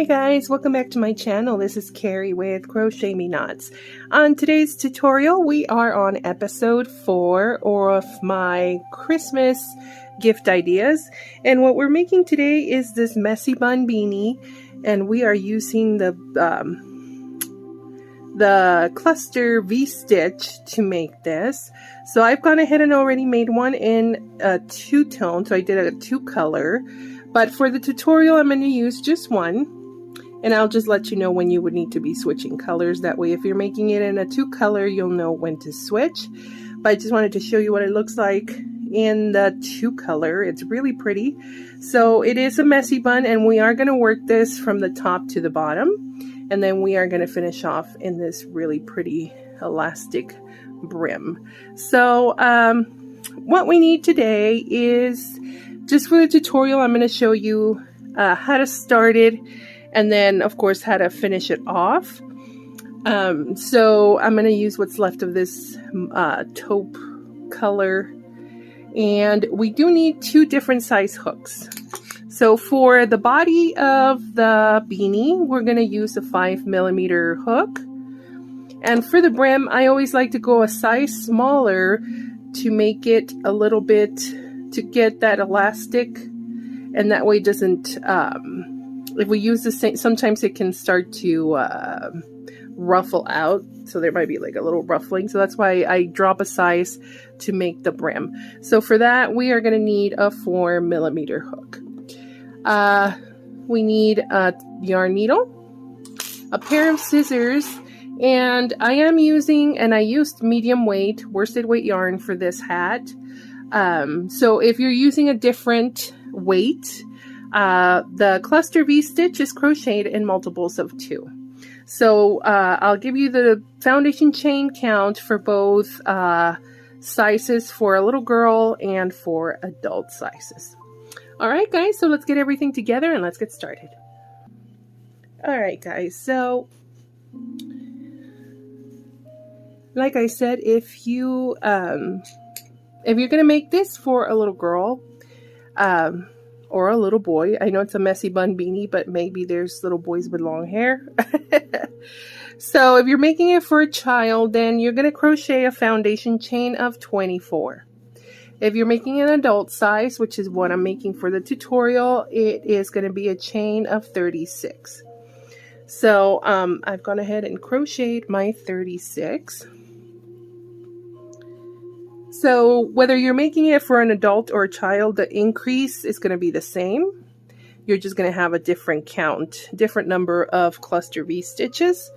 Hi guys, welcome back to my channel. This is Kari with Crochet Me Knots. On today's tutorial, we are on episode 4 of my Christmas gift ideas. And what we're making today is this messy bun beanie, and we are using the cluster V-stitch to make this. So I've gone ahead and already made one in a two-tone, so I did a two-color. But for the tutorial, I'm going to use just one, and I'll just let you know when you would need to be switching colors. That way, if you're making it in a two-color, you'll know when to switch. But I just wanted to show you what it looks like in the two-color. It's really pretty. So it is a messy bun, and we are going to work this from the top to the bottom, and then we are going to finish off in this really pretty elastic brim. So what we need today is, just for the tutorial, I'm going to show you how to start it, and then of course how to finish it off. So I'm going to use what's left of this taupe color, and we do need 2 different size hooks. So for the body of the beanie, we're going to use a 5mm hook, and for the brim, I always like to go a size smaller to make it a little bit, to get that elastic, and that way it doesn't, if we use the same, sometimes it can start to ruffle out, so there might be like a little ruffling, so that's why I drop a size to make the brim. So for that, we are going to need a 4mm hook. We need a yarn needle, a pair of scissors, and I am using, and I used medium weight worsted weight yarn for this hat. So if you're using a different weight, the cluster V-stitch is crocheted in multiples of 2. So I'll give you the foundation chain count for both sizes, for a little girl and for adult sizes. Alright guys, so let's get everything together and let's get started. Alright guys, so like I said, if you're going to make this for a little girl or a little boy, I know it's a messy bun beanie, but maybe there's little boys with long hair. So if you're making it for a child, then you're going to crochet a foundation chain of 24. If you're making an adult size, which is what I'm making for the tutorial, it is going to be a chain of 36. So I've gone ahead and crocheted my 36. So whether you're making it for an adult or a child, the increase is going to be the same. You're just going to have a different count, different number of cluster V stitches,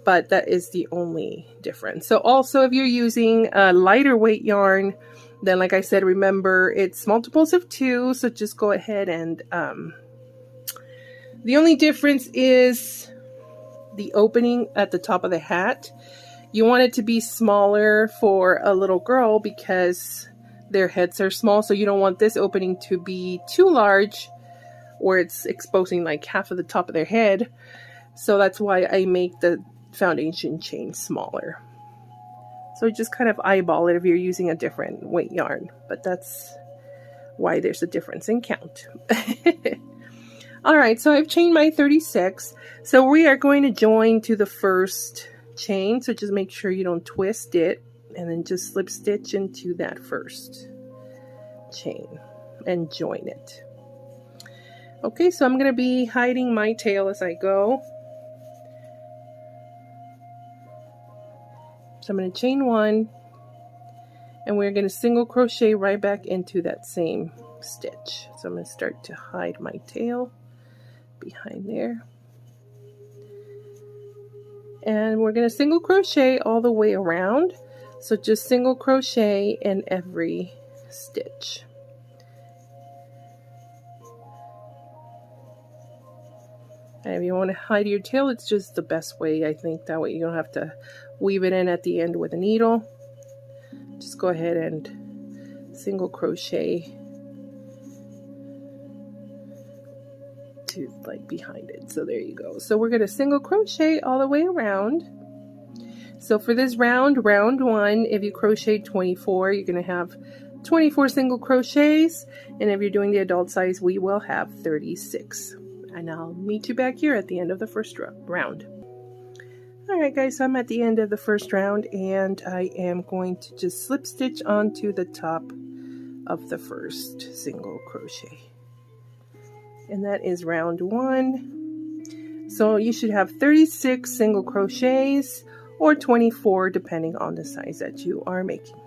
but that is the only difference. So also if you're using a lighter weight yarn, then like I said, remember it's multiples of 2, so just go ahead and the only difference is the opening at the top of the hat. You want it to be smaller for a little girl because their heads are small, so you don't want this opening to be too large where it's exposing like half of the top of their head. So that's why I make the foundation chain smaller. So just kind of eyeball it if you're using a different weight yarn, but that's why there's a difference in count. Alright, so I've chained my 36. So we are going to join to the first chain, so just make sure you don't twist it, and then just slip stitch into that first chain and join it. Okay, so I'm going to be hiding my tail as I go. So I'm going to chain 1, and we're going to single crochet right back into that same stitch. So I'm going to start to hide my tail behind there. And we're going to single crochet all the way around. So just single crochet in every stitch. And if you want to hide your tail, it's just the best way, I think. That way you don't have to weave it in at the end with a needle. Just go ahead and single crochet to like behind it. So there you go. So we're going to single crochet all the way around. So for this round 1, if you crochet 24, you're going to have 24 single crochets, and if you're doing the adult size, we will have 36. and I'll meet you back here at the end of the first round. Alright guys, so I'm at the end of the first round, and I am going to just slip stitch onto the top of the first single crochet. And that is round 1. So you should have 36 single crochets or 24 depending on the size that you are making.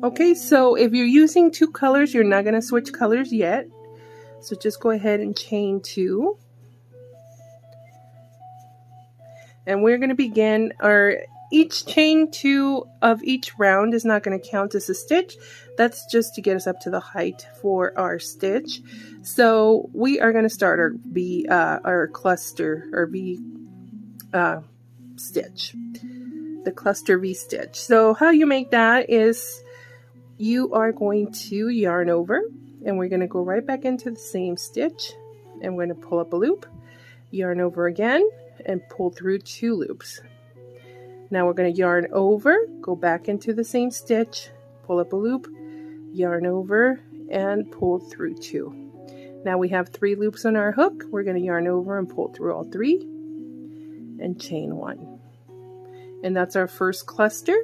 Okay, so if you're using 2 colors, you're not going to switch colors yet. So just go ahead and chain 2. And we're going to begin each chain 2 of each round is not going to count as a stitch. That's just to get us up to the height for our stitch. So we are going to start our cluster or V stitch, the cluster V stitch. So how you make that is you are going to yarn over, and we're going to go right back into the same stitch, and we're going to pull up a loop, yarn over again, and pull through 2 loops. Now we're going to yarn over, go back into the same stitch, pull up a loop, yarn over, and pull through 2. Now we have 3 loops on our hook. We're going to yarn over and pull through all 3 and chain 1. And that's our first cluster.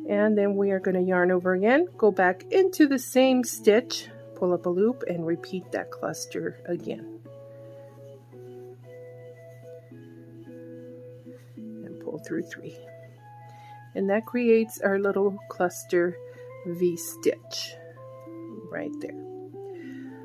And then we are going to yarn over again, go back into the same stitch, pull up a loop, and repeat that cluster again. And pull through 3. And that creates our little cluster V stitch right there.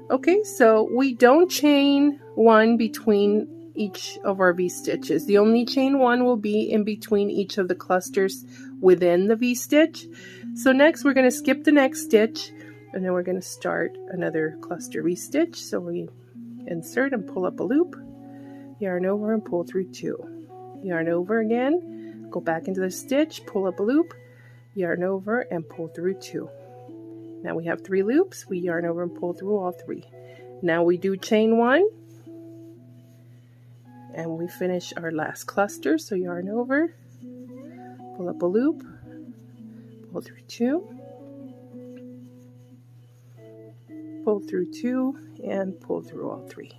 Okay, so we don't chain 1 between each of our V stitches. The only chain 1 will be in between each of the clusters within the V stitch. So next we're going to skip the next stitch, and then we're going to start another cluster V stitch. So we insert and pull up a loop, yarn over and pull through 2, yarn over again, go back into the stitch, pull up a loop, yarn over and pull through 2. Now we have 3 loops, we yarn over and pull through all 3. Now we do chain 1, and we finish our last cluster. So yarn over, pull up a loop, pull through 2, pull through 2, and pull through all 3.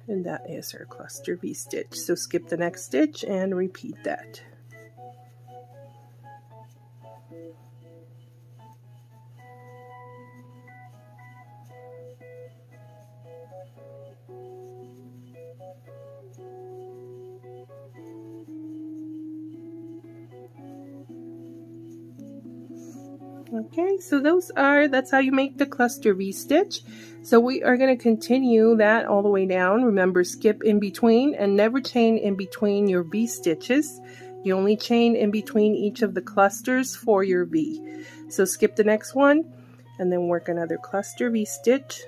And that is our cluster V stitch. So skip the next stitch and repeat that. Okay, so that's how you make the cluster V stitch. So we are going to continue that all the way down. Remember, skip in between and never chain in between your V stitches. You only chain in between each of the clusters for your V. So skip the next one and then work another cluster V stitch.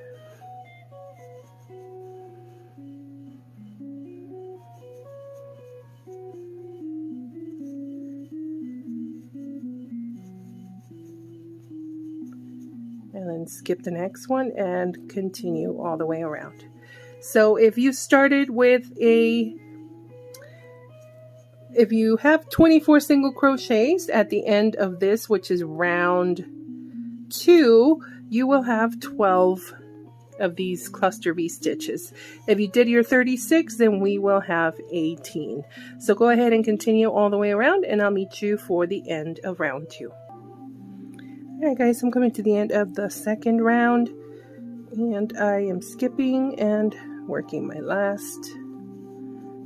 And then skip the next one and continue all the way around. So if you started with if you have 24 single crochets at the end of this, which is round 2, you will have 12 of these cluster V stitches. If you did your 36, then we will have 18. So go ahead and continue all the way around, and I'll meet you for the end of round 2. Alright guys, I'm coming to the end of the second round, and I am skipping and working my last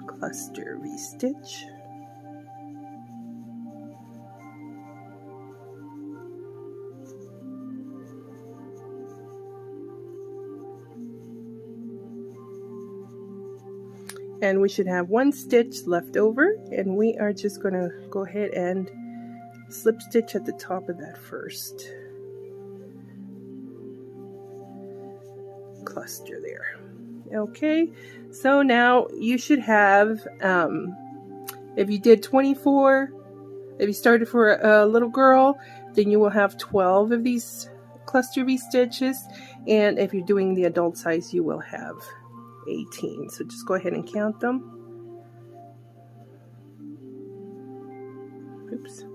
cluster V stitch. And we should have 1 stitch left over, and we are just going to go ahead and slip stitch at the top of that first cluster there. Okay, so now you should have, if you did 24, if you started for a little girl, then you will have 12 of these cluster V stitches, and if you're doing the adult size, you will have 18. So just go ahead and count them. Oops.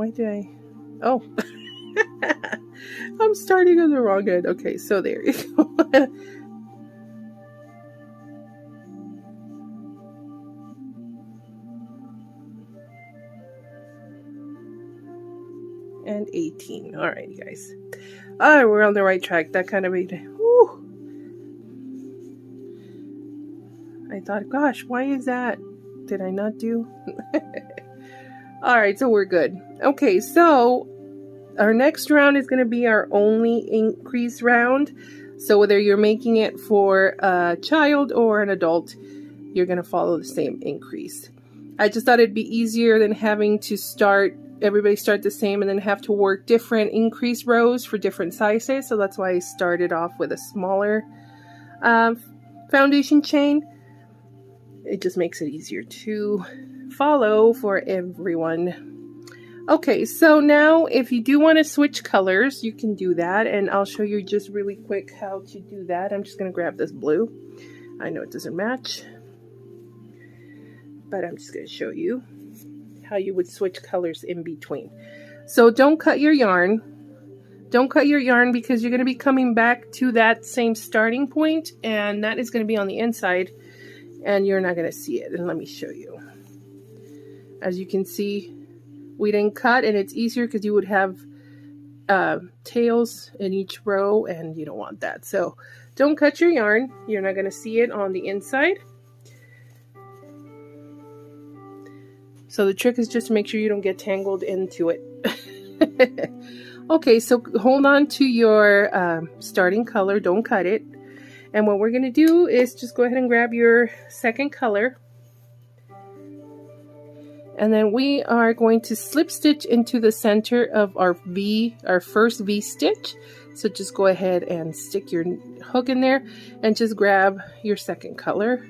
why did I? Oh, I'm starting on the wrong end. Okay, so there you go. And 18. All right, guys. All right, we're on the right track. That kind of made it. Whew. I thought, gosh, why is that? Did I not do? All right, so we're good. Okay, so our next round is going to be our only increase round. So whether you're making it for a child or an adult, you're going to follow the same increase. I just thought it'd be easier than having to everybody start the same and then have to work different increase rows for different sizes. So that's why I started off with a smaller foundation chain. It just makes it easier to follow for everyone. Okay, so now if you do want to switch colors, you can do that, and I'll show you just really quick how to do that. I'm just going to grab this blue. I know it doesn't match, but I'm just going to show you how you would switch colors in between. So don't cut your yarn. Don't cut your yarn because you're going to be coming back to that same starting point, and that is going to be on the inside, and you're not going to see it. And let me show you. As you can see, we didn't cut, and it's easier because you would have tails in each row, and you don't want that. So don't cut your yarn. You're not going to see it on the inside. So the trick is just to make sure you don't get tangled into it. Okay, so hold on to your starting color. Don't cut it. And what we're going to do is just go ahead and grab your second color. And then we are going to slip stitch into the center of our first V stitch. So just go ahead and stick your hook in there and just grab your second color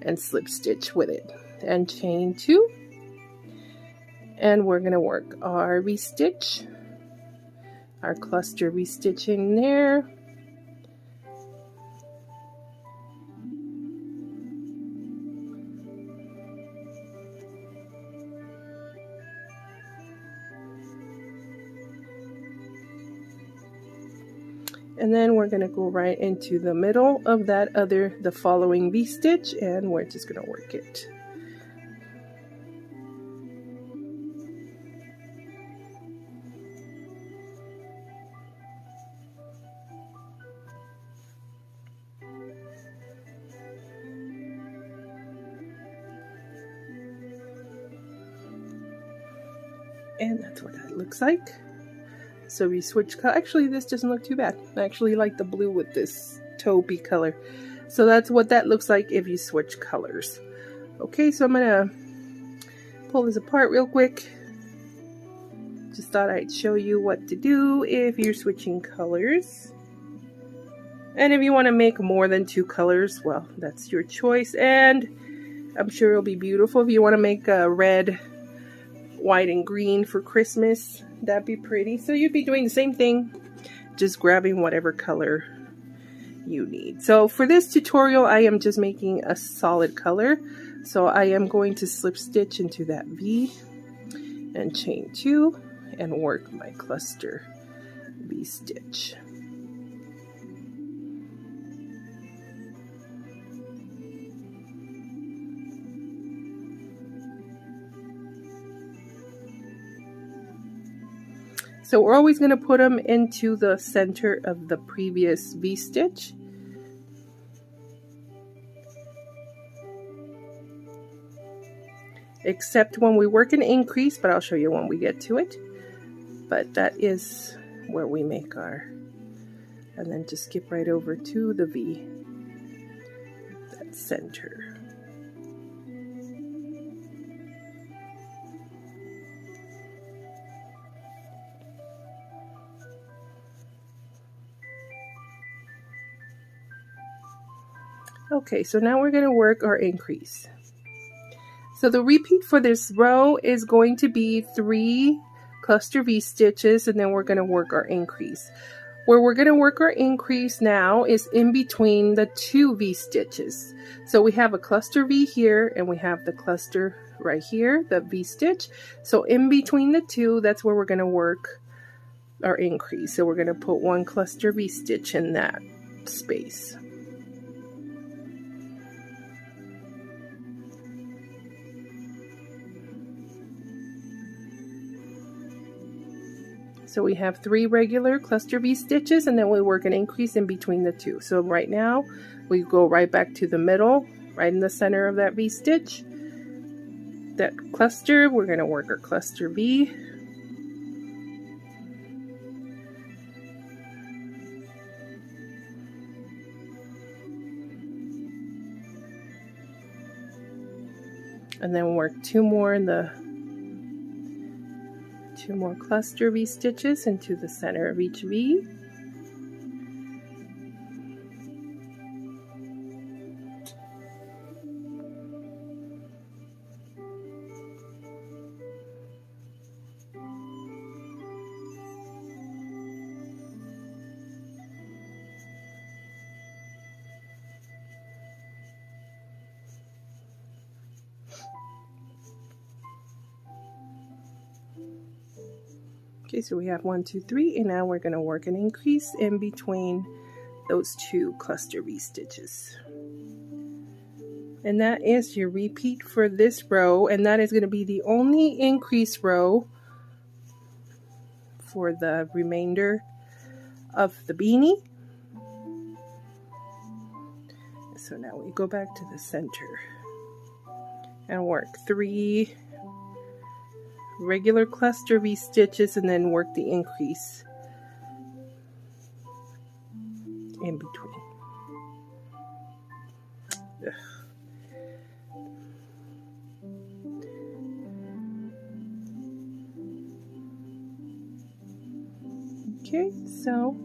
and slip stitch with it. And chain 2. And we're going to work our V stitch, our cluster V stitching there. And then we're going to go right into the middle of the following V stitch, and we're just going to work it. And that's what that looks like. So we switch color. Actually, this doesn't look too bad. I actually like the blue with this taupey color. So that's what that looks like if you switch colors. Okay, so I'm gonna pull this apart real quick. Just thought I'd show you what to do if you're switching colors. And if you want to make more than 2 colors, well, that's your choice. And I'm sure it'll be beautiful. If you want to make a red, white, and green for Christmas, that'd be pretty. So you'd be doing the same thing, just grabbing whatever color you need. So for this tutorial, I am just making a solid color. So I am going to slip stitch into that V and chain 2 and work my cluster V stitch. So we're always going to put them into the center of the previous V stitch. Except when we work an increase, but I'll show you when we get to it. But that is where we make our, and then just skip right over to the V, that center. Okay, so now we're going to work our increase. So the repeat for this row is going to be 3 cluster V stitches, and then we're going to work our increase. Where we're going to work our increase now is in between the 2 V stitches. So we have a cluster V here, and we have the cluster right here, the V-stitch. So in between the two, that's where we're going to work our increase. So we're going to put one cluster V-stitch in that space. So we have 3 regular cluster V stitches, and then we work an increase in between the two. So right now we go right back to the middle, right in the center of that V stitch. That cluster, we're going to work our cluster V. And then work 2 more in the 2 more cluster V stitches into the center of each V. Okay, so we have 1, 2, 3, and now we're going to work an increase in between those 2 cluster V stitches. And that is your repeat for this row, and that is going to be the only increase row for the remainder of the beanie. So now we go back to the center and work 3 regular cluster V stitches, and then work the increase in between. Ugh. Okay, so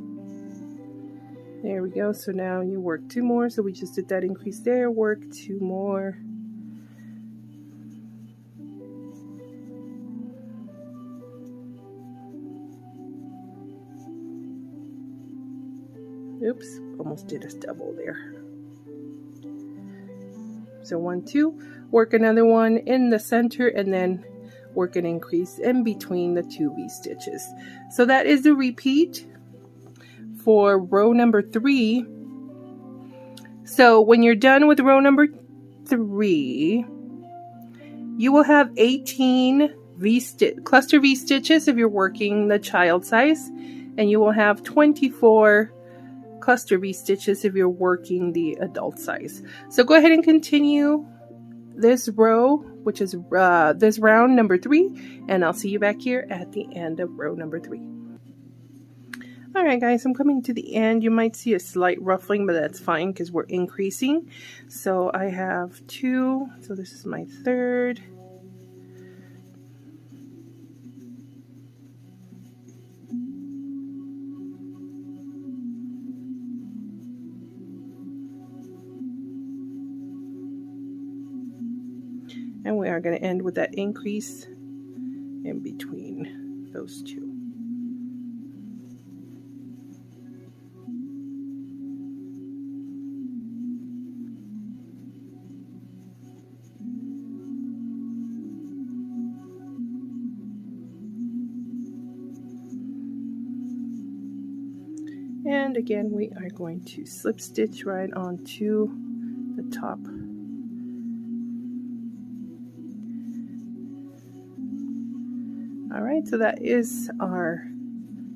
there we go. So now you work 2 more. So we just did that increase there, work 2 more. Oops, almost did a double there. So 1, 2, work another one in the center, and then work an increase in between the 2 V stitches. So that is the repeat for row number 3. So when you're done with row number 3, you will have 18 cluster V stitches if you're working the child size, and you will have 24 cluster V stitches if you're working the adult size. So go ahead and continue this row, which is this round number 3, and I'll see you back here at the end of row number 3. Alright guys, I'm coming to the end. You might see a slight ruffling, but that's fine because we're increasing. So I have 2, so this is my 3rd. And we are going to end with that increase in between those 2. And again, we are going to slip stitch right onto the top. Alright, so that is our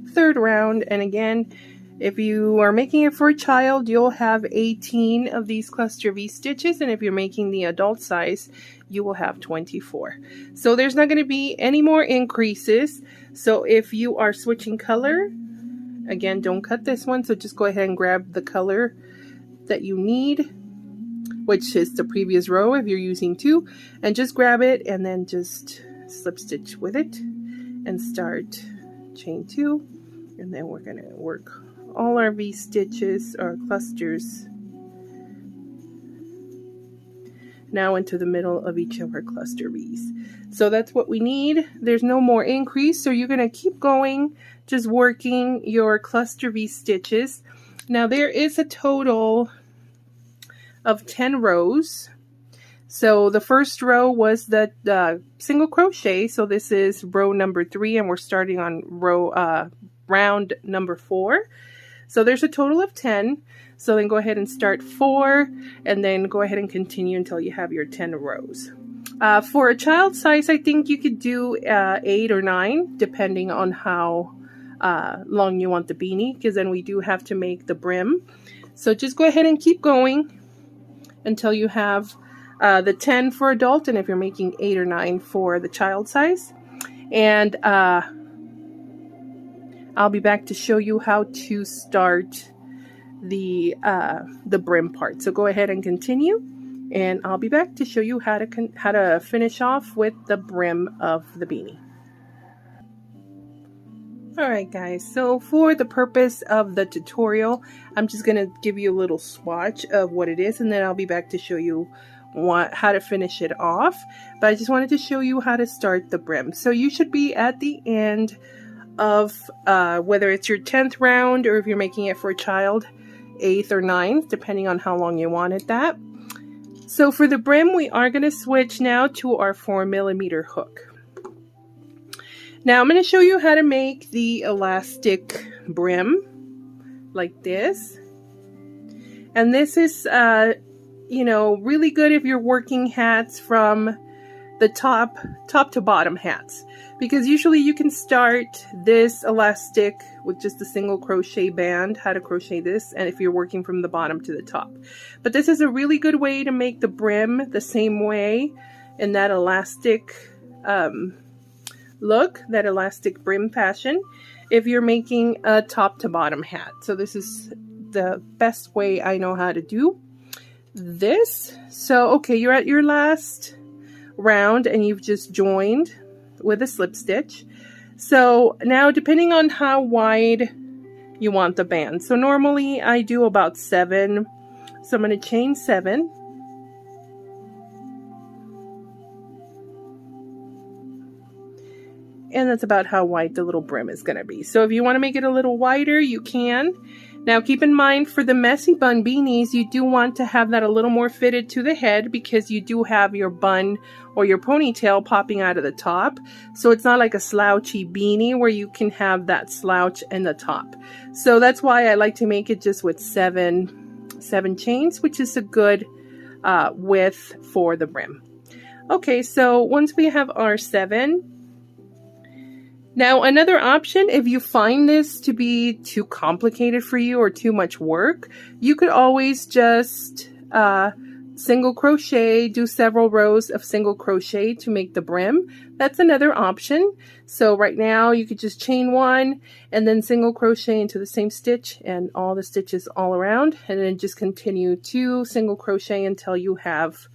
3rd round, and again, if you are making it for a child, you'll have 18 of these cluster V stitches, and if you're making the adult size, you will have 24. So there's not going to be any more increases. So if you are switching color, again, don't cut this one, so just go ahead and grab the color that you need, which is the previous row if you're using 2, and just grab it and then just slip stitch with it and start chain 2, and then we're going to work all our V stitches or clusters now into the middle of each of our cluster V's. So that's what we need. There's no more increase, so you're going to keep going, just working your cluster V stitches. Now there is a total of 10 rows. So the first row was the single crochet. So this is row number 3, and we're starting on round number 4. So there's a total of 10. So then go ahead and start 4, and then go ahead and continue until you have your 10 rows. For a child size, I think you could do 8 or 9, depending on how long you want the beanie, because then we do have to make the brim. So just go ahead and keep going until you have the 10 for adult, and if you're making 8 or 9 for the child size. And I'll be back to show you how to start the brim part. So go ahead and continue, and I'll be back to show you how to finish off with the brim of the beanie. Alright guys, so for the purpose of the tutorial, I'm just going to give you a little swatch of what it is, and then I'll be back to show you how to finish it off. But I just wanted to show you how to start the brim. So you should be at the end of whether it's your 10th round, or if you're making it for a child, 8th or 9th, depending on how long you wanted that. So for the brim, we are going to switch now to our 4mm hook. Now I'm going to show you how to make the elastic brim like this. And this is, you know, really good if you're working hats from the top to bottom hats. Because usually you can start this elastic with just a single crochet band, how to crochet this, and if you're working from the bottom to the top. But this is a really good way to make the brim the same way in that elastic look, that elastic brim fashion, if you're making a top to bottom hat. So this is the best way I know how to do this. So okay, you're at your last round and you've just joined with a slip stitch. So now, depending on how wide you want the band, so normally I do about 7, so I'm going to chain 7. And that's about how wide the little brim is going to be. So if you want to make it a little wider, you can. Now keep in mind, for the messy bun beanies, you do want to have that a little more fitted to the head, because you do have your bun or your ponytail popping out of the top. So it's not like a slouchy beanie where you can have that slouch in the top. So that's why I like to make it just with 7 chains, which is a good width for the brim. Okay, so once we have our 7, now another option, if you find this to be too complicated for you or too much work, you could always just single crochet, do several rows of single crochet to make the brim. That's another option. So right now you could just chain 1 and then single crochet into the same stitch and all the stitches all around, and then just continue to single crochet until you have,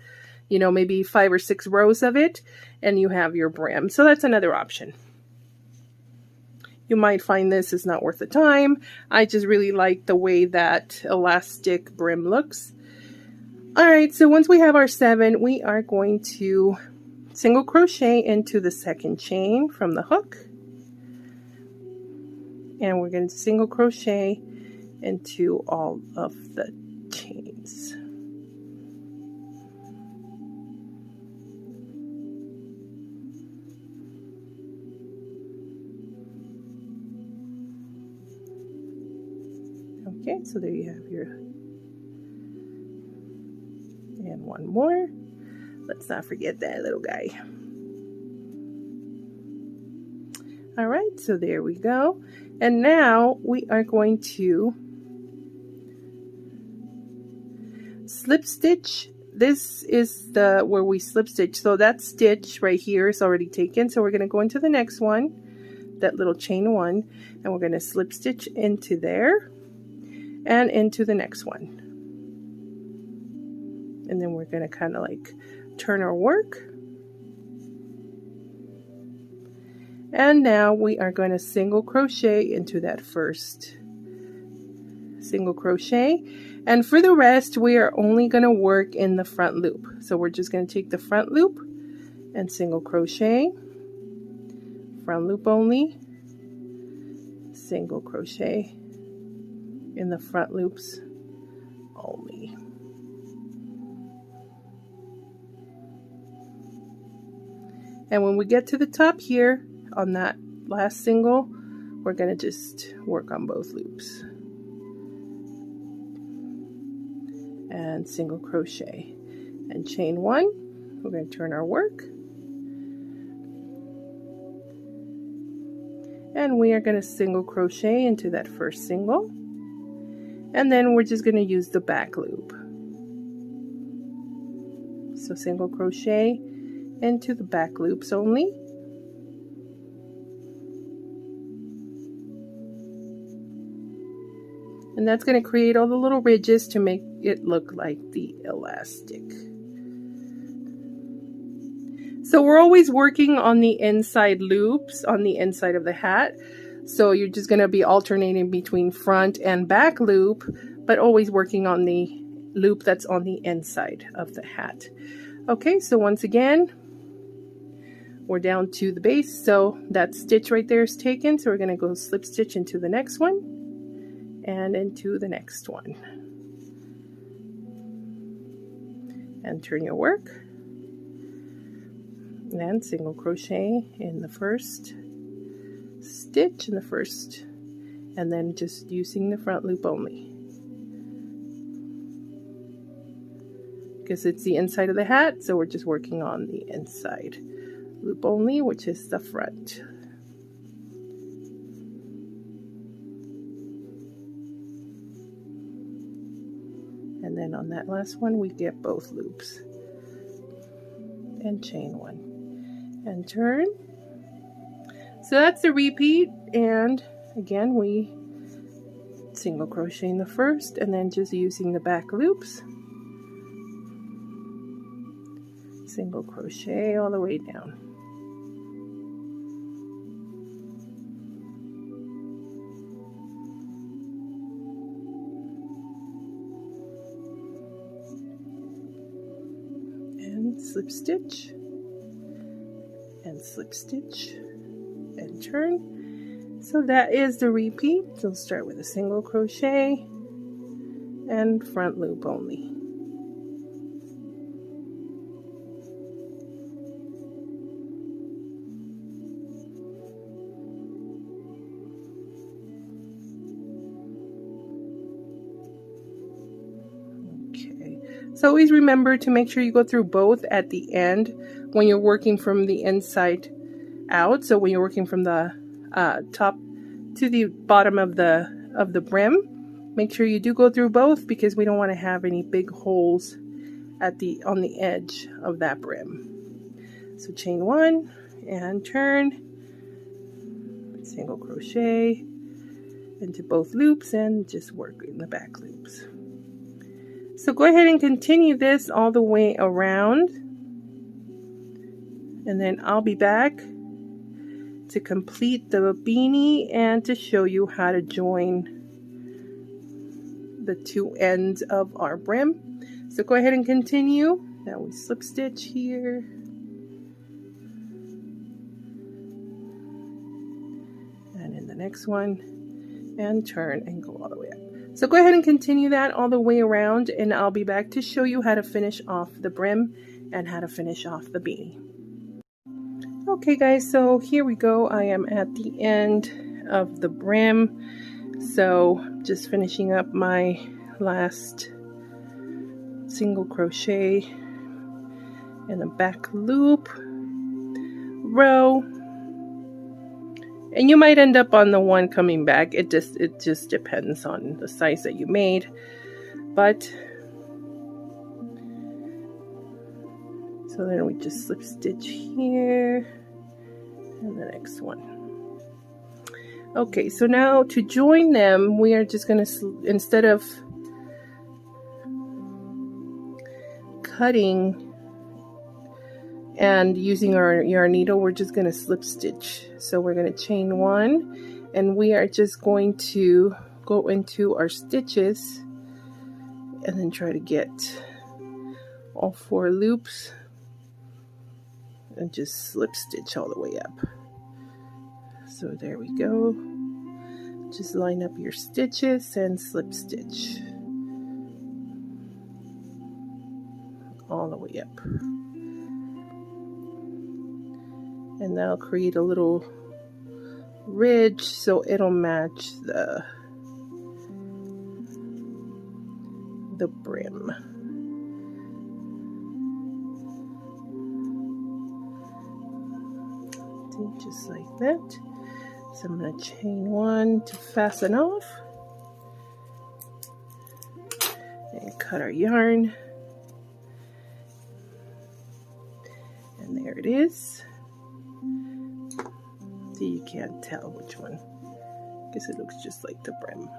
you know, maybe 5 or 6 rows of it and you have your brim. So that's another option. You might find this is not worth the time. I just really like the way that elastic brim looks. Alright, so once we have our 7, we are going to single crochet into the second chain from the hook. And we're going to single crochet into all of the chains. Okay, so there you have your, and one more. Let's not forget that little guy. All right, so there we go. And now we are going to slip stitch. This is the where we slip stitch. So that stitch right here is already taken. So we're going to go into the next one, that little chain 1, and we're going to slip stitch into there and into the next one. And then we're going to kind of like turn our work. And now we are going to single crochet into that first single crochet. And for the rest, we are only going to work in the front loop. So we're just going to take the front loop and single crochet, front loop only, single crochet in the front loops only. And when we get to the top here on that last single, we're going to just work on both loops and single crochet and chain one. We're going to turn our work, and we are going to single crochet into that first single, and then we're just going to use the back loop. So single crochet into the back loops only. And that's going to create all the little ridges to make it look like the elastic. So we're always working on the inside loops on the inside of the hat. So you're just going to be alternating between front and back loop, but always working on the loop that's on the inside of the hat. Okay, so once again, we're down to the base. So that stitch right there is taken. So we're going to go slip stitch into the next one and into the next one. And turn your work. And single crochet in the first stitch in the first, and then just using the front loop only, because it's the inside of the hat, so we're just working on the inside loop only, which is the front. And then on that last one we get both loops and chain one and turn. So that's the repeat, and again we single crochet in the first and then just using the back loops, single crochet all the way down. And slip stitch and slip stitch and turn. So that is the repeat. So start with a single crochet and front loop only. Okay, so always remember to make sure you go through both at the end when you're working from the inside out. So when you're working from the top to the bottom of the brim, make sure you do go through both, because we don't want to have any big holes at on the edge of that brim. So chain one and turn, single crochet into both loops and just work in the back loops. So go ahead and continue this all the way around, and then I'll be back to complete the beanie and to show you how to join the two ends of our brim. So go ahead and continue. Now we slip stitch here, and in the next one, and turn and go all the way up. So go ahead and continue that all the way around, and I'll be back to show you how to finish off the brim and how to finish off the beanie. Okay guys, so here we go. I am at the end of the brim. So just finishing up my last single crochet in the back loop row. And you might end up on the one coming back. It just depends on the size that you made. But so then we just slip stitch here and the next one. Okay, so now to join them, we are just going to, instead of cutting and using our yarn needle, we're just going to slip stitch. So we're going to chain one, and we are just going to go into our stitches and then try to get all 4 loops and just slip stitch all the way up. So there we go. Just line up your stitches and slip stitch all the way up. And that'll create a little ridge so it'll match the brim. See, just like that. So I'm going to chain one to fasten off and cut our yarn. And there it is. See, you can't tell which one. I guess it looks just like the brim.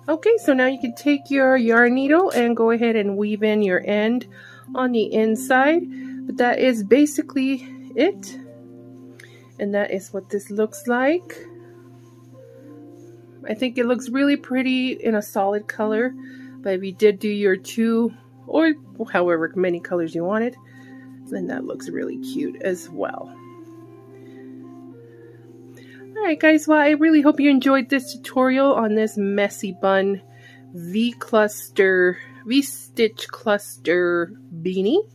Okay, so now you can take your yarn needle and go ahead and weave in your end on the inside. But that is basically it. And that is what this looks like. I think it looks really pretty in a solid color. But if you did do your 2 or however many colors you wanted, then that looks really cute as well. Alright guys, well I really hope you enjoyed this tutorial on this messy bun V-stitch cluster beanie.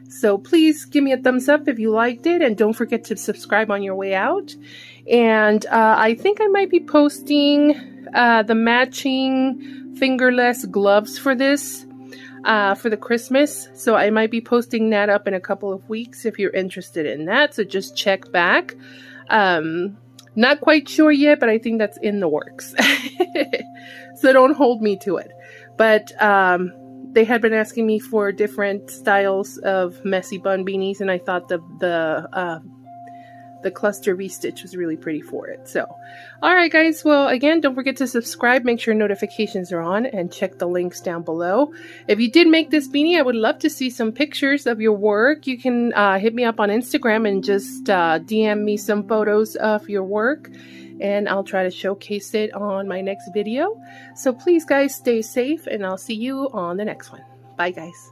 So please give me a thumbs up if you liked it, and don't forget to subscribe on your way out. And I think I might be posting the matching fingerless gloves for this for the Christmas. So I might be posting that up in a couple of weeks if you're interested in that. So just check back. Not quite sure yet, but I think that's in the works. So don't hold me to it. But they had been asking me for different styles of messy bun beanies, and I thought the cluster V-stitch was really pretty for it. So, alright guys, well again, don't forget to subscribe, make sure notifications are on, and check the links down below. If you did make this beanie, I would love to see some pictures of your work. You can hit me up on Instagram and just DM me some photos of your work, and I'll try to showcase it on my next video. So please guys, stay safe, and I'll see you on the next one. Bye guys.